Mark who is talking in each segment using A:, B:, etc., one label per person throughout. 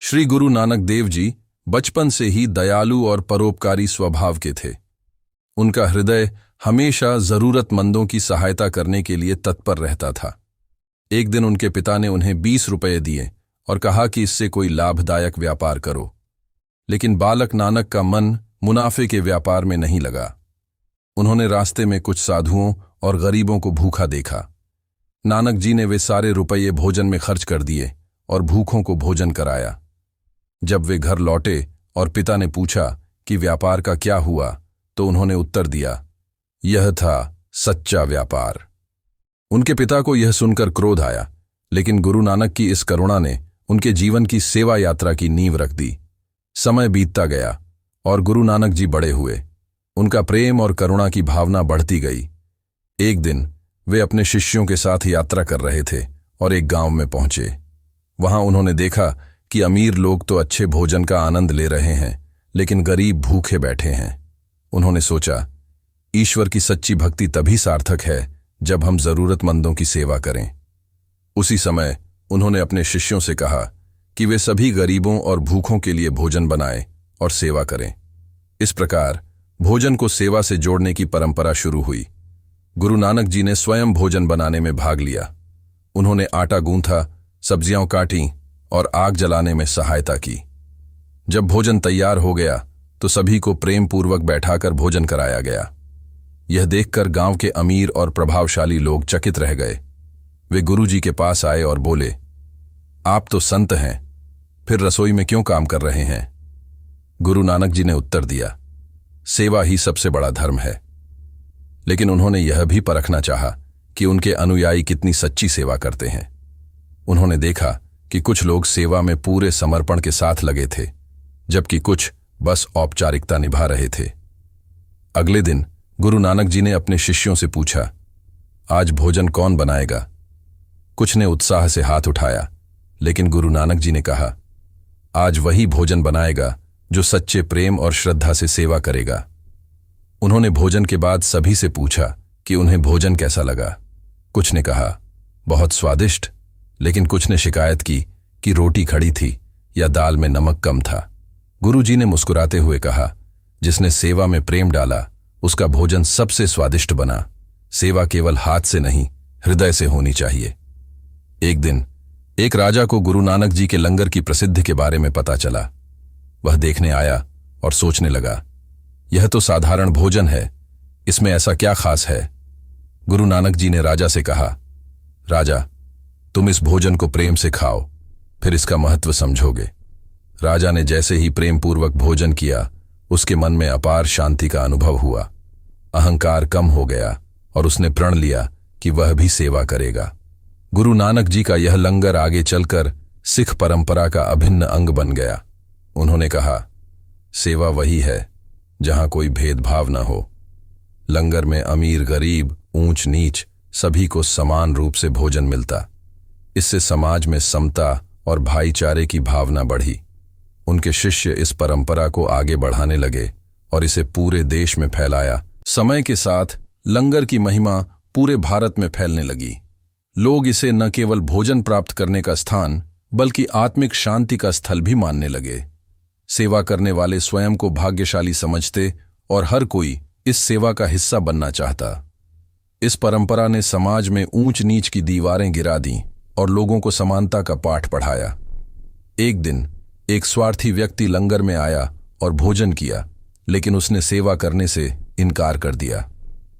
A: श्री गुरु नानक देव जी बचपन से ही दयालु और परोपकारी स्वभाव के थे। उनका हृदय हमेशा जरूरतमंदों की सहायता करने के लिए तत्पर रहता था। एक दिन उनके पिता ने उन्हें 20 रुपये दिए और कहा कि इससे कोई लाभदायक व्यापार करो, लेकिन बालक नानक का मन मुनाफे के व्यापार में नहीं लगा। उन्होंने रास्ते में कुछ साधुओं और गरीबों को भूखा देखा। नानक जी ने वे सारे रुपये भोजन में खर्च कर दिए और भूखों को भोजन कराया। जब वे घर लौटे और पिता ने पूछा कि व्यापार का क्या हुआ, तो उन्होंने उत्तर दिया, यह था सच्चा व्यापार। उनके पिता को यह सुनकर क्रोध आया, लेकिन गुरु नानक की इस करुणा ने उनके जीवन की सेवा यात्रा की नींव रख दी। समय बीतता गया और गुरु नानक जी बड़े हुए। उनका प्रेम और करुणा की भावना बढ़ती गई। एक दिन वे अपने शिष्यों के साथ यात्रा कर रहे थे और एक गांव में पहुंचे। वहां उन्होंने देखा कि अमीर लोग तो अच्छे भोजन का आनंद ले रहे हैं, लेकिन गरीब भूखे बैठे हैं। उन्होंने सोचा, ईश्वर की सच्ची भक्ति तभी सार्थक है जब हम जरूरतमंदों की सेवा करें। उसी समय उन्होंने अपने शिष्यों से कहा कि वे सभी गरीबों और भूखों के लिए भोजन बनाएं और सेवा करें। इस प्रकार भोजन को सेवा से जोड़ने की परंपरा शुरू हुई। गुरु नानक जी ने स्वयं भोजन बनाने में भाग लिया। उन्होंने आटा गूंथा, सब्जियां काटी और आग जलाने में सहायता की। जब भोजन तैयार हो गया तो सभी को प्रेम पूर्वक बैठाकर भोजन कराया गया। यह देखकर गांव के अमीर और प्रभावशाली लोग चकित रह गए। वे गुरुजी के पास आए और बोले, आप तो संत हैं, फिर रसोई में क्यों काम कर रहे हैं? गुरु नानक जी ने उत्तर दिया, सेवा ही सबसे बड़ा धर्म है। लेकिन उन्होंने यह भी परखना चाहा कि उनके अनुयायी कितनी सच्ची सेवा करते हैं। उन्होंने देखा कि कुछ लोग सेवा में पूरे समर्पण के साथ लगे थे, जबकि कुछ बस औपचारिकता निभा रहे थे। अगले दिन गुरु नानक जी ने अपने शिष्यों से पूछा, आज भोजन कौन बनाएगा? कुछ ने उत्साह से हाथ उठाया, लेकिन गुरु नानक जी ने कहा, आज वही भोजन बनाएगा जो सच्चे प्रेम और श्रद्धा से सेवा करेगा। उन्होंने भोजन के बाद सभी से पूछा कि उन्हें भोजन कैसा लगा। कुछ ने कहा, बहुत स्वादिष्ट, लेकिन कुछ ने शिकायत की कि रोटी खड़ी थी या दाल में नमक कम था। गुरुजी ने मुस्कुराते हुए कहा, जिसने सेवा में प्रेम डाला उसका भोजन सबसे स्वादिष्ट बना। सेवा केवल हाथ से नहीं, हृदय से होनी चाहिए। एक दिन एक राजा को गुरु नानक जी के लंगर की प्रसिद्धि के बारे में पता चला। वह देखने आया और सोचने लगा, यह तो साधारण भोजन है, इसमें ऐसा क्या खास है? गुरु नानक जी ने राजा से कहा, राजा, तुम इस भोजन को प्रेम से खाओ, फिर इसका महत्व समझोगे। राजा ने जैसे ही प्रेम पूर्वक भोजन किया, उसके मन में अपार शांति का अनुभव हुआ। अहंकार कम हो गया और उसने प्रण लिया कि वह भी सेवा करेगा। गुरु नानक जी का यह लंगर आगे चलकर सिख परंपरा का अभिन्न अंग बन गया। उन्होंने कहा, सेवा वही है जहां कोई भेदभाव न हो। लंगर में अमीर गरीब, ऊंच नीच सभी को समान रूप से भोजन मिलता। इससे समाज में समता और भाईचारे की भावना बढ़ी। उनके शिष्य इस परंपरा को आगे बढ़ाने लगे और इसे पूरे देश में फैलाया। समय के साथ लंगर की महिमा पूरे भारत में फैलने लगी। लोग इसे न केवल भोजन प्राप्त करने का स्थान बल्कि आत्मिक शांति का स्थल भी मानने लगे। सेवा करने वाले स्वयं को भाग्यशाली समझते और हर कोई इस सेवा का हिस्सा बनना चाहता। इस परंपरा ने समाज में ऊंच नीच की दीवारें गिरा दी और लोगों को समानता का पाठ पढ़ाया। एक दिन एक स्वार्थी व्यक्ति लंगर में आया और भोजन किया, लेकिन उसने सेवा करने से इनकार कर दिया।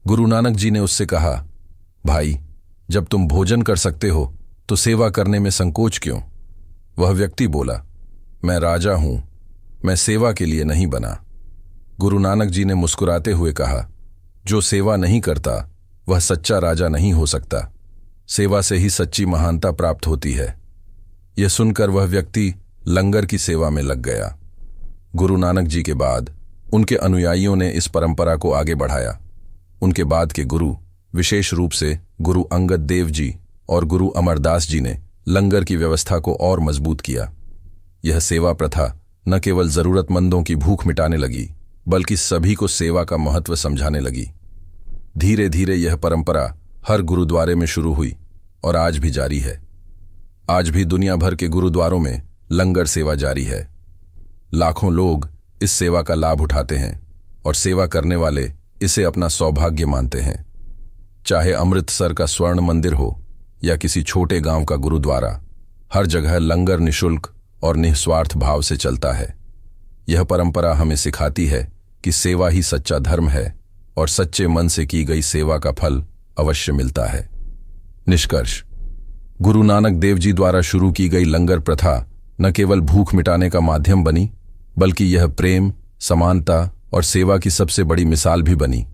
A: गुरु नानक जी ने उससे कहा, भाई, जब तुम भोजन कर सकते हो तो सेवा करने में संकोच क्यों? वह व्यक्ति बोला, मैं राजा हूं, मैं सेवा के लिए नहीं बना। गुरु नानक जी ने मुस्कुराते हुए कहा, जो सेवा नहीं करता वह सच्चा राजा नहीं हो सकता। सेवा से ही सच्ची महानता प्राप्त होती है। यह सुनकर वह व्यक्ति लंगर की सेवा में लग गया। गुरु नानक जी के बाद उनके अनुयायियों ने इस परंपरा को आगे बढ़ाया। उनके बाद के गुरु, विशेष रूप से गुरु अंगद देव जी और गुरु अमरदास जी ने लंगर की व्यवस्था को और मजबूत किया। यह सेवा प्रथा न केवल जरूरतमंदों की भूख मिटाने लगी, बल्कि सभी को सेवा का महत्व समझाने लगी। धीरे धीरे यह परंपरा हर गुरुद्वारे में शुरू हुई और आज भी जारी है। आज भी दुनिया भर के गुरुद्वारों में लंगर सेवा जारी है। लाखों लोग इस सेवा का लाभ उठाते हैं और सेवा करने वाले इसे अपना सौभाग्य मानते हैं। चाहे अमृतसर का स्वर्ण मंदिर हो या किसी छोटे गांव का गुरुद्वारा, हर जगह लंगर निःशुल्क और निस्वार्थ भाव से चलता है। यह परंपरा हमें सिखाती है कि सेवा ही सच्चा धर्म है और सच्चे मन से की गई सेवा का फल अवश्य मिलता है। निष्कर्ष: गुरु नानक देव जी द्वारा शुरू की गई लंगर प्रथा न केवल भूख मिटाने का माध्यम बनी, बल्कि यह प्रेम, समानता और सेवा की सबसे बड़ी मिसाल भी बनी।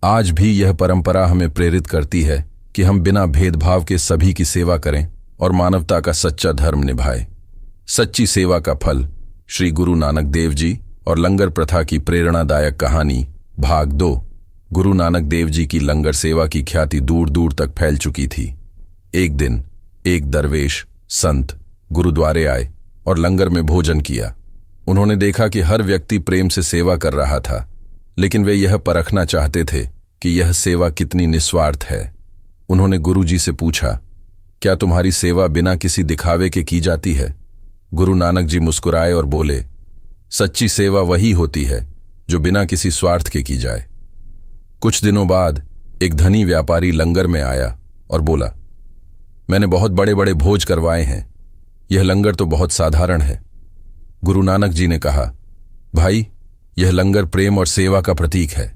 A: आज भी यह परंपरा हमें प्रेरित करती है कि हम बिना भेदभाव के सभी की सेवा करें और मानवता का सच्चा धर्म निभाएं। सच्ची सेवा का फल। श्री गुरु नानक देव जी और लंगर प्रथा की प्रेरणादायक कहानी भाग 2। गुरु नानक देव जी की लंगर सेवा की ख्याति दूर दूर तक फैल चुकी थी। एक दिन एक दरवेश संत गुरुद्वारे आए और लंगर में भोजन किया। उन्होंने देखा कि हर व्यक्ति प्रेम से सेवा कर रहा था, लेकिन वे यह परखना चाहते थे कि यह सेवा कितनी निस्वार्थ है। उन्होंने गुरुजी से पूछा, क्या तुम्हारी सेवा बिना किसी दिखावे के की जाती है? गुरु नानक जी मुस्कुराए और बोले, सच्ची सेवा वही होती है जो बिना किसी स्वार्थ के की जाए। कुछ दिनों बाद एक धनी व्यापारी लंगर में आया और बोला, मैंने बहुत बड़े बड़े भोज करवाए हैं, यह लंगर तो बहुत साधारण है। गुरु नानक जी ने कहा, भाई, यह लंगर प्रेम और सेवा का प्रतीक है।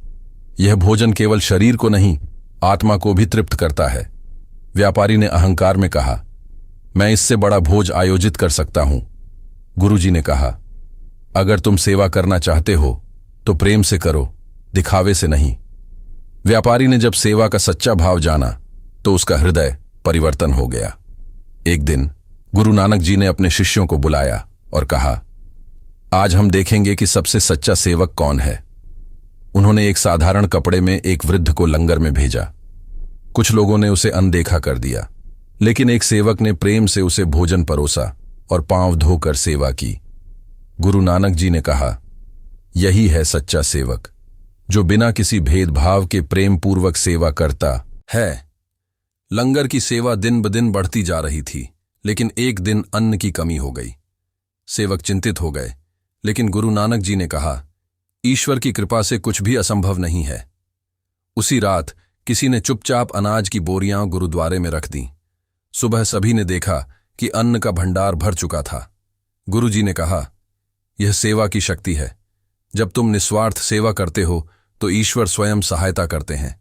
A: यह भोजन केवल शरीर को नहीं, आत्मा को भी तृप्त करता है। व्यापारी ने अहंकार में कहा, मैं इससे बड़ा भोज आयोजित कर सकता हूं। गुरुजी ने कहा, अगर तुम सेवा करना चाहते हो तो प्रेम से करो, दिखावे से नहीं। व्यापारी ने जब सेवा का सच्चा भाव जाना तो उसका हृदय परिवर्तन हो गया। एक दिन गुरु नानक जी ने अपने शिष्यों को बुलाया और कहा, आज हम देखेंगे कि सबसे सच्चा सेवक कौन है। उन्होंने एक साधारण कपड़े में एक वृद्ध को लंगर में भेजा। कुछ लोगों ने उसे अनदेखा कर दिया, लेकिन एक सेवक ने प्रेम से उसे भोजन परोसा और पांव धोकर सेवा की। गुरु नानक जी ने कहा, यही है सच्चा सेवक, जो बिना किसी भेदभाव के प्रेम पूर्वक सेवा करता है। लंगर की सेवा दिन ब दिन बढ़ती जा रही थी, लेकिन एक दिन अन्न की कमी हो गई। सेवक चिंतित हो गए, लेकिन गुरु नानक जी ने कहा, ईश्वर की कृपा से कुछ भी असंभव नहीं है। उसी रात किसी ने चुपचाप अनाज की बोरियां गुरुद्वारे में रख दी। सुबह सभी ने देखा कि अन्न का भंडार भर चुका था। गुरुजी ने कहा, यह सेवा की शक्ति है। जब तुम निस्वार्थ सेवा करते हो तो ईश्वर स्वयं सहायता करते हैं।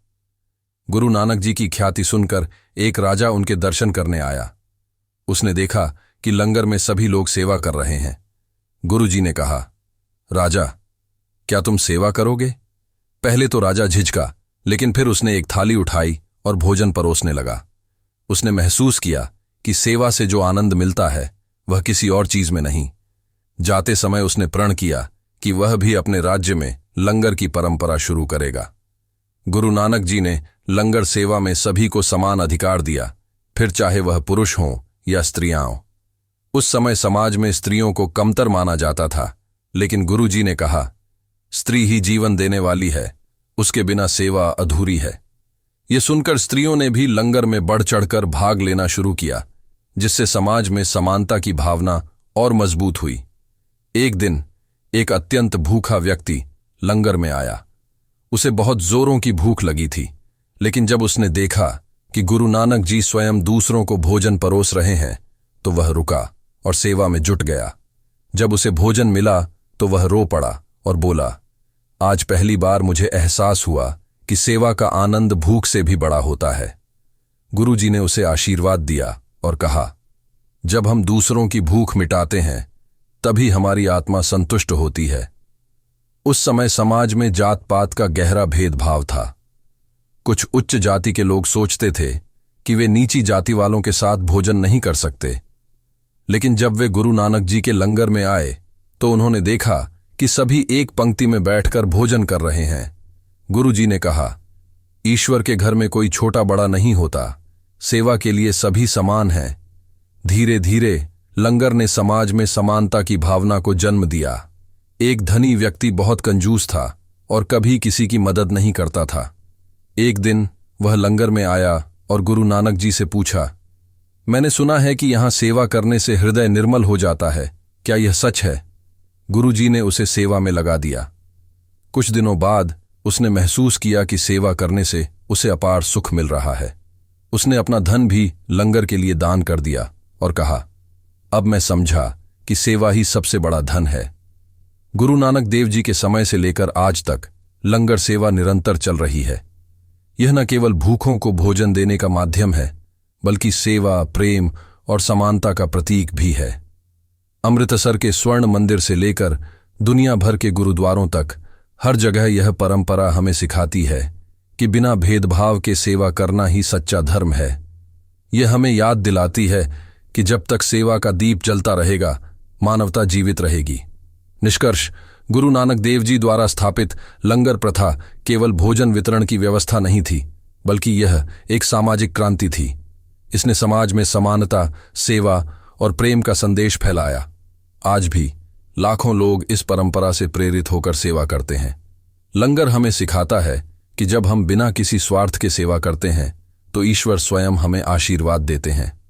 A: गुरु नानक जी की ख्याति सुनकर एक राजा उनके दर्शन करने आया। उसने देखा कि लंगर में सभी लोग सेवा कर रहे हैं। गुरुजी ने कहा, राजा, क्या तुम सेवा करोगे? पहले तो राजा झिझका, लेकिन फिर उसने एक थाली उठाई और भोजन परोसने लगा। उसने महसूस किया कि सेवा से जो आनंद मिलता है वह किसी और चीज में नहीं। जाते समय उसने प्रण किया कि वह भी अपने राज्य में लंगर की परंपरा शुरू करेगा। गुरु नानक जी ने लंगर सेवा में सभी को समान अधिकार दिया, फिर चाहे वह पुरुष हों या स्त्रियां हों। उस समय समाज में स्त्रियों को कमतर माना जाता था, लेकिन गुरुजी ने कहा, स्त्री ही जीवन देने वाली है, उसके बिना सेवा अधूरी है। ये सुनकर स्त्रियों ने भी लंगर में बढ़ चढ़कर भाग लेना शुरू किया, जिससे समाज में समानता की भावना और मजबूत हुई। एक दिन एक अत्यंत भूखा व्यक्ति लंगर में आया। उसे बहुत जोरों की भूख लगी थी, लेकिन जब उसने देखा कि गुरु नानक जी स्वयं दूसरों को भोजन परोस रहे हैं तो वह रुका और सेवा में जुट गया। जब उसे भोजन मिला तो वह रो पड़ा और बोला, आज पहली बार मुझे एहसास हुआ कि सेवा का आनंद भूख से भी बड़ा होता है। गुरुजी ने उसे आशीर्वाद दिया और कहा, जब हम दूसरों की भूख मिटाते हैं तभी हमारी आत्मा संतुष्ट होती है। उस समय समाज में जात पात का गहरा भेदभाव था। कुछ उच्च जाति के लोग सोचते थे कि वे नीची जाति वालों के साथ भोजन नहीं कर सकते, लेकिन जब वे गुरु नानक जी के लंगर में आए तो उन्होंने देखा कि सभी एक पंक्ति में बैठकर भोजन कर रहे हैं। गुरुजी ने कहा, ईश्वर के घर में कोई छोटा बड़ा नहीं होता, सेवा के लिए सभी समान हैं। धीरे धीरे लंगर ने समाज में समानता की भावना को जन्म दिया। एक धनी व्यक्ति बहुत कंजूस था और कभी किसी की मदद नहीं करता था। एक दिन वह लंगर में आया और गुरु नानक जी से पूछा, मैंने सुना है कि यहां सेवा करने से हृदय निर्मल हो जाता है, क्या यह सच है? गुरुजी ने उसे सेवा में लगा दिया। कुछ दिनों बाद उसने महसूस किया कि सेवा करने से उसे अपार सुख मिल रहा है। उसने अपना धन भी लंगर के लिए दान कर दिया और कहा, अब मैं समझा कि सेवा ही सबसे बड़ा धन है। गुरु नानक देव जी के समय से लेकर आज तक लंगर सेवा निरंतर चल रही है। यह न केवल भूखों को भोजन देने का माध्यम है, बल्कि सेवा, प्रेम और समानता का प्रतीक भी है। अमृतसर के स्वर्ण मंदिर से लेकर दुनिया भर के गुरुद्वारों तक हर जगह यह परंपरा हमें सिखाती है कि बिना भेदभाव के सेवा करना ही सच्चा धर्म है। यह हमें याद दिलाती है कि जब तक सेवा का दीप जलता रहेगा, मानवता जीवित रहेगी। निष्कर्ष, गुरु नानक देव जी द्वारा स्थापित लंगर प्रथा केवल भोजन वितरण की व्यवस्था नहीं थी, बल्कि यह एक सामाजिक क्रांति थी। इसने समाज में समानता, सेवा और प्रेम का संदेश फैलाया। आज भी लाखों लोग इस परंपरा से प्रेरित होकर सेवा करते हैं। लंगर हमें सिखाता है कि जब हम बिना किसी स्वार्थ के सेवा करते हैं, तो ईश्वर स्वयं हमें आशीर्वाद देते हैं।